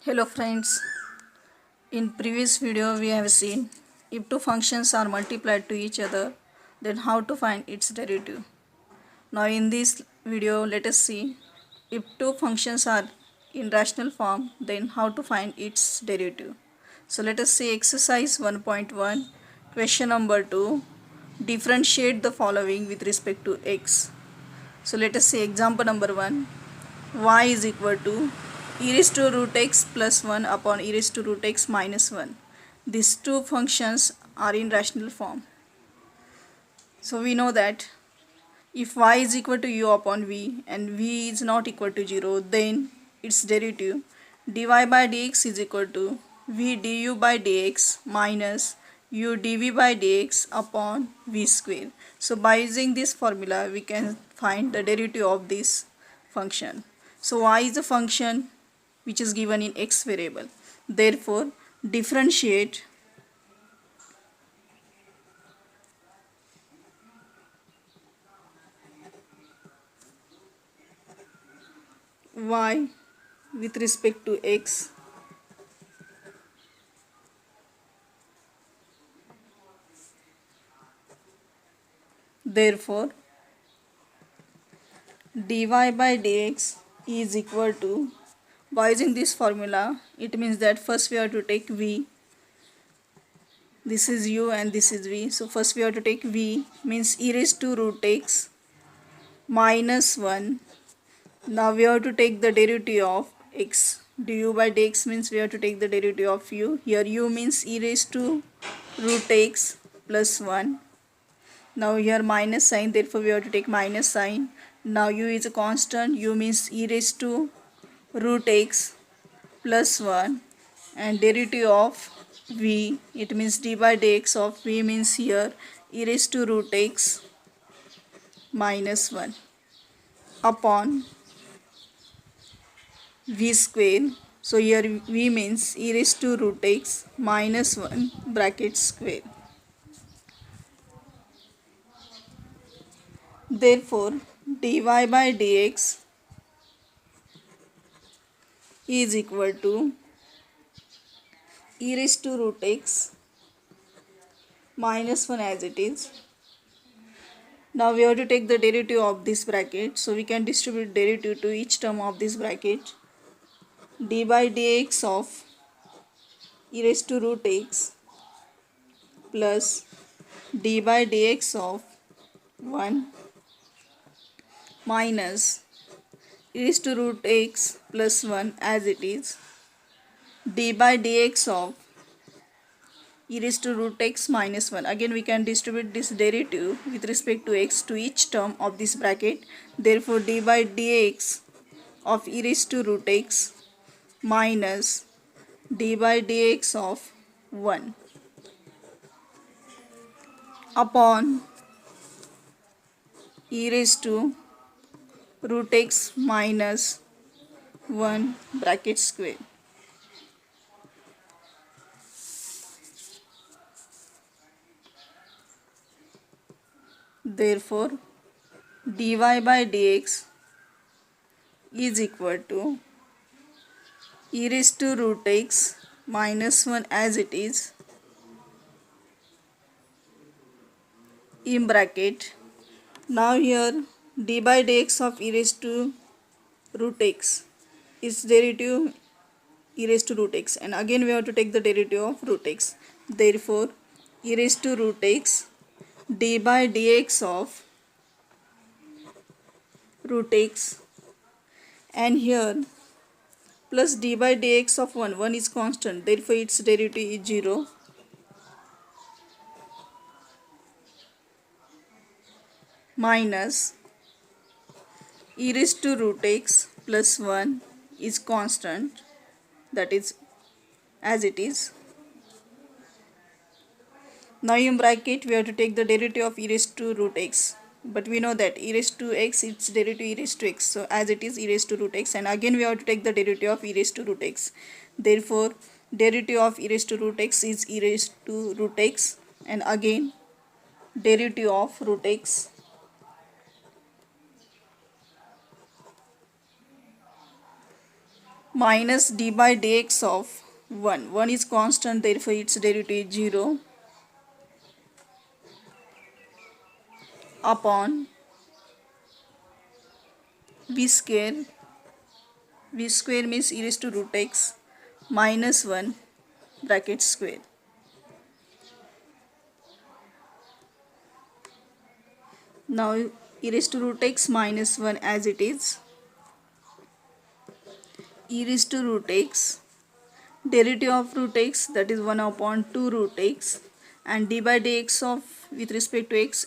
Hello friends, in previous video we have seen if two functions are multiplied to each other, then how to find its derivative. Now in this video let us see if two functions are in rational form, then how to find its derivative. So let us see exercise 1.1, question number 2, differentiate the following with respect to x. So let us see example number 1, y is equal to e raised to root x plus 1 upon e raised to root x minus 1. These two functions are in rational form. So we know that if y is equal to u upon v and v is not equal to 0, then its derivative dy by dx is equal to v du by dx minus u dv by dx upon v square. So by using this formula we can find the derivative of this function. So y is a function which is given in x variable. Therefore differentiate y with respect to x. Therefore dy by dx is equal to, by using this formula, it means that first we have to take v, this is u and this is v. So first we have to take v, means e raised to root x minus 1. Now we have to take the derivative of x. Du by dx means we have to take the derivative of u. Here u means e raised to root x plus 1. Now here minus sign, therefore we have to take minus sign. Now u is a constant, u means e raised to root x plus 1, and derivative of v, it means d by dx of v means here e raised to root x minus 1 upon v square. So here v means e raised to root x minus 1 bracket square. Therefore dy by dx is equal to e raised to root x minus 1 as it is. Now we have to take the derivative of this bracket, so we can distribute derivative to each term of this bracket. D by dx of e raised to root x plus d by dx of 1 minus e raised to root x plus 1 as it is, d by dx of e raised to root x minus 1. Again we can distribute this derivative with respect to x to each term of this bracket. Therefore d by dx of e raised to root x minus d by dx of 1 upon e raised to root x minus 1 bracket square. Therefore dy by dx is equal to e raised to root x minus 1 as it is in bracket. Now here d by dx of e raised to root x is derivative e raised to root x, and again we have to take the derivative of root x. Therefore e raised to root x d by dx of root x, and here plus d by dx of 1 is constant, therefore its derivative is 0, minus e raised to root x plus 1 is constant, that is as it is. Now in bracket we have to take the derivative of e raised to root x, but we know that e raised to x, its derivative e raised to x, so as it is e raised to root x, and again we have to take the derivative of e raised to root x. Therefore derivative of e raised to root x is e raised to root x, and again derivative of root x minus d by dx of 1. 1 is constant, therefore its derivative is 0 upon v square. V square means e raised to root x minus 1 bracket square. Now e raised to root x minus 1 as it is. E raised to root x, derivative of root x, that is 1 upon 2 root x, and d by dx of with respect to x,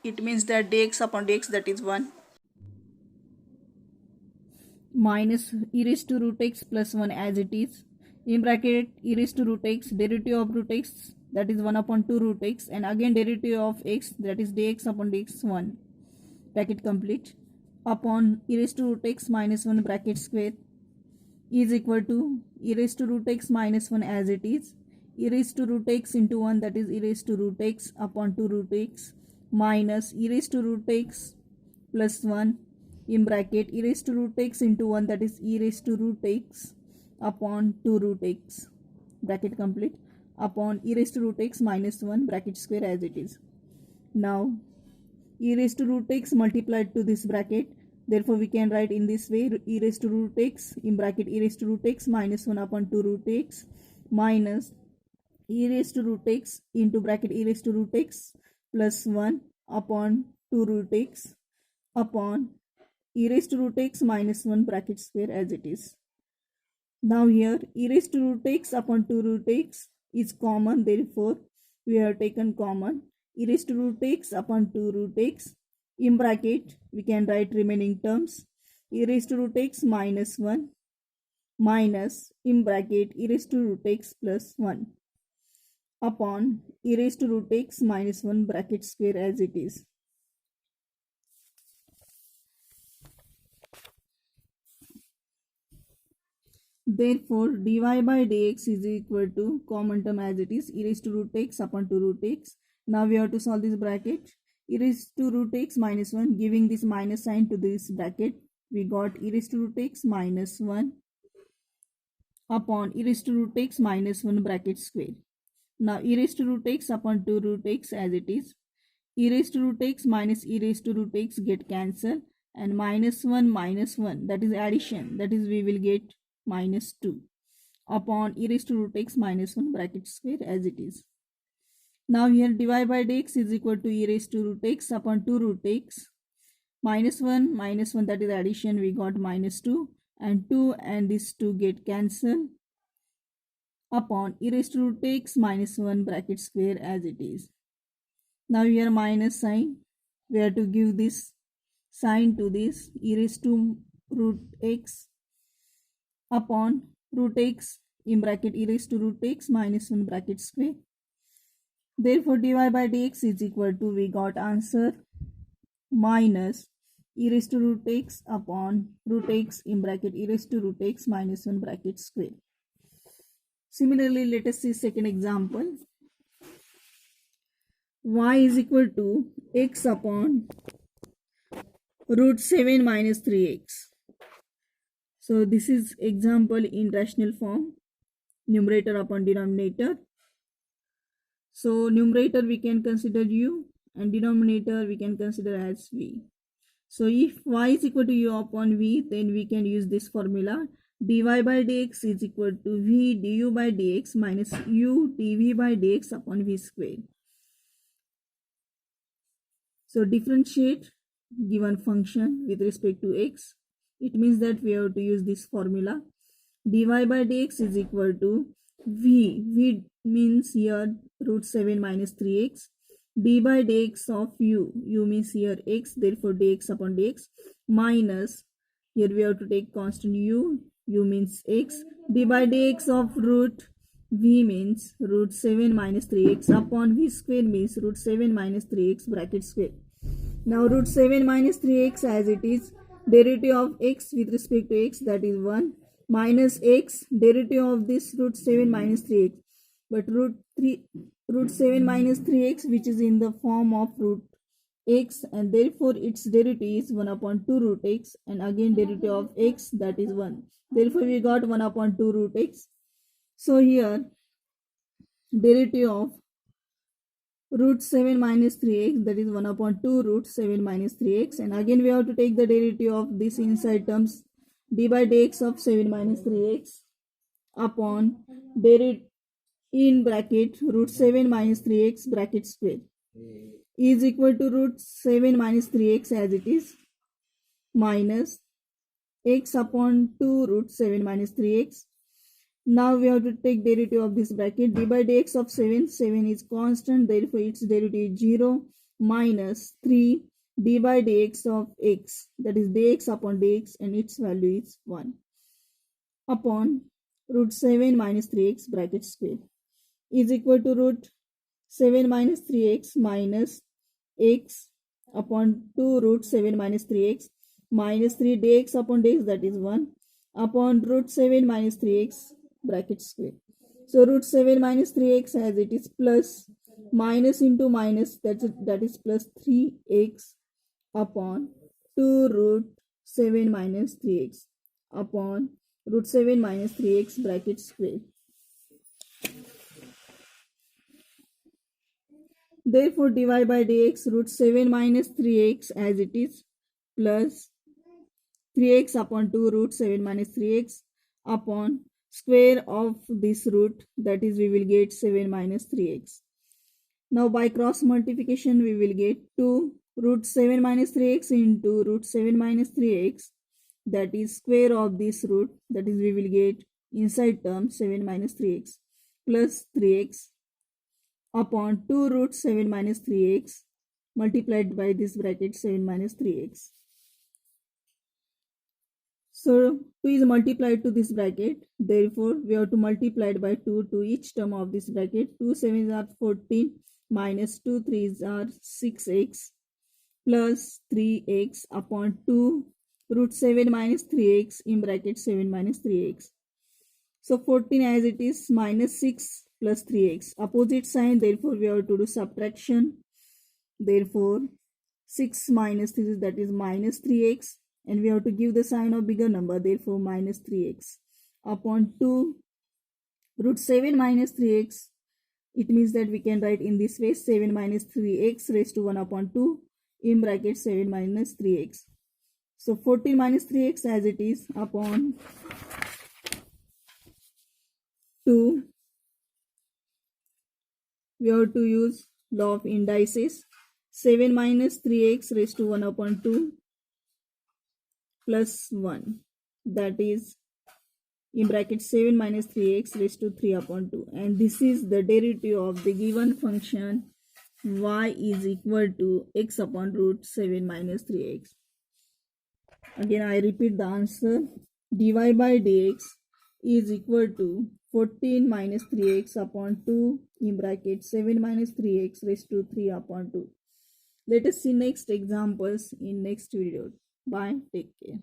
it means that dx upon dx, that is 1 minus e raised to root x plus 1 as it is, in bracket e raised to root x, derivative of root x, that is 1 upon 2 root x, and again derivative of x, that is dx upon dx 1 bracket complete, upon e raised to root x minus 1 bracket square is equal to e raised to root x minus 1 as it is, e raised to root x into 1, that is e raised to root x upon 2 root x, minus e raised to root x plus 1 in bracket e raised to root x into 1, that is e raised to root x upon 2 root x bracket complete, upon e raised to root x minus 1 bracket square as it is. Now e raised to root x multiplied to this bracket, therefore we can write in this way, e raised to root x in bracket e raised to root x minus 1 upon 2 root x minus e raised to root x into bracket e raised to root x plus 1 upon 2 root x upon e raised to root x minus 1 bracket square as it is. Now here e raised to root x upon 2 root x is common, therefore we have taken common e raised to root x upon 2 root x. In bracket we can write remaining terms, e raised to root x minus 1 minus in bracket e raised to root x plus 1 upon e raised to root x minus 1 bracket square as it is. Therefore dy by dx is equal to common term as it is, e raised to root x upon 2 root x. Now we have to solve this bracket, e raised to root x minus 1, giving this minus sign to this bracket, we got e raised to root x minus 1 upon e raised to root x minus 1 bracket square. Now e raised to root x upon 2 root x as it is, e raised to root x minus e raised to root x get cancelled, and minus 1 that is addition, that is we will get minus 2 upon e raised to root x minus 1 bracket square as it is. Now here dy by dx is equal to e raised to root x upon 2 root x minus 1 that is addition, we got minus 2, and 2 and this 2 get cancelled upon e raised to root x minus 1 bracket square as it is. Now here minus sign, we have to give this sign to this e raised to root x upon root x in bracket e raised to root x minus 1 bracket square. Therefore dy by dx is equal to, we got answer, minus e raised to root x upon root x in bracket e raised to root x minus 1 bracket square. Similarly, let us see second example. Y is equal to x upon root 7 minus 3x. So this is example in rational form, numerator upon denominator. So numerator we can consider u and denominator we can consider as v. So if y is equal to u upon v, then we can use this formula, dy by dx is equal to v du by dx minus u dv by dx upon v square. So differentiate given function with respect to x, it means that we have to use this formula, dy by dx is equal to v means here root 7 minus 3x, d by dx of u means here x, therefore dx upon dx, minus here we have to take constant u means x, d by dx of root v means root 7 minus 3x upon v square means root 7 minus 3x bracket square. Now root 7 minus 3x as it is, derivative of x with respect to x, that is 1, minus x, derivative of this root 7 minus 3x, but root 7 minus 3x which is in the form of root x, and therefore its derivative is 1 upon 2 root x, and again derivative of x, that is 1. Therefore we got 1 upon 2 root x. So here derivative of root 7 minus 3x, that is 1 upon 2 root 7 minus 3x, and again we have to take the derivative of this inside terms, d by dx of 7 minus 3x upon derivative in bracket root 7 minus 3x bracket square is equal to root 7 minus 3x as it is minus x upon 2 root 7 minus 3x. Now we have to take derivative of this bracket, d by dx of 7 is constant, therefore its derivative is 0, minus 3 d by dx of x, that is dx upon dx, and its value is 1 upon root 7 minus 3x bracket square is equal to root 7 minus 3x minus x upon 2 root 7 minus 3x minus 3 dx upon dx, that is 1 upon root 7 minus 3x bracket square. So root 7 minus 3x as it is plus minus into minus, that is plus 3x upon 2 root 7 minus 3x upon root 7 minus 3x bracket square. Therefore dy by dx root 7 minus 3x as it is plus 3x upon 2 root 7 minus 3x upon square of this root, that is we will get 7 minus 3x. Now by cross multiplication we will get 2 root 7 minus 3x into root 7 minus 3x, that is square of this root, that is we will get inside term 7 minus 3x plus 3x upon 2 root 7 minus 3x multiplied by this bracket 7 minus 3x. So 2 is multiplied to this bracket, therefore we have to multiply it by 2 to each term of this bracket. 2 7s are 14 minus 2 3s are 6x plus 3x upon 2 root 7 minus 3x in bracket 7 minus 3x. So 14 as it is minus 6 plus 3x. Opposite sign, therefore we have to do subtraction. Therefore 6 minus 3, that is minus 3x, and we have to give the sign of bigger number, therefore minus 3x upon 2 root 7 minus 3x. It means that we can write in this way 7 minus 3x raised to 1 upon 2 in bracket 7 minus 3x. So 14 minus 3x as it is upon 2. We have to use law of indices. 7 minus 3x raised to 1 upon 2 plus 1, that is in bracket 7 minus 3x raised to 3 upon 2, and this is the derivative of the given function y is equal to x upon root 7 minus 3x. Again I repeat the answer, dy by dx is equal to 14 minus 3x upon 2 in bracket 7 minus 3x raised to 3 upon 2. Let us see next examples in next video. Bye. Take care.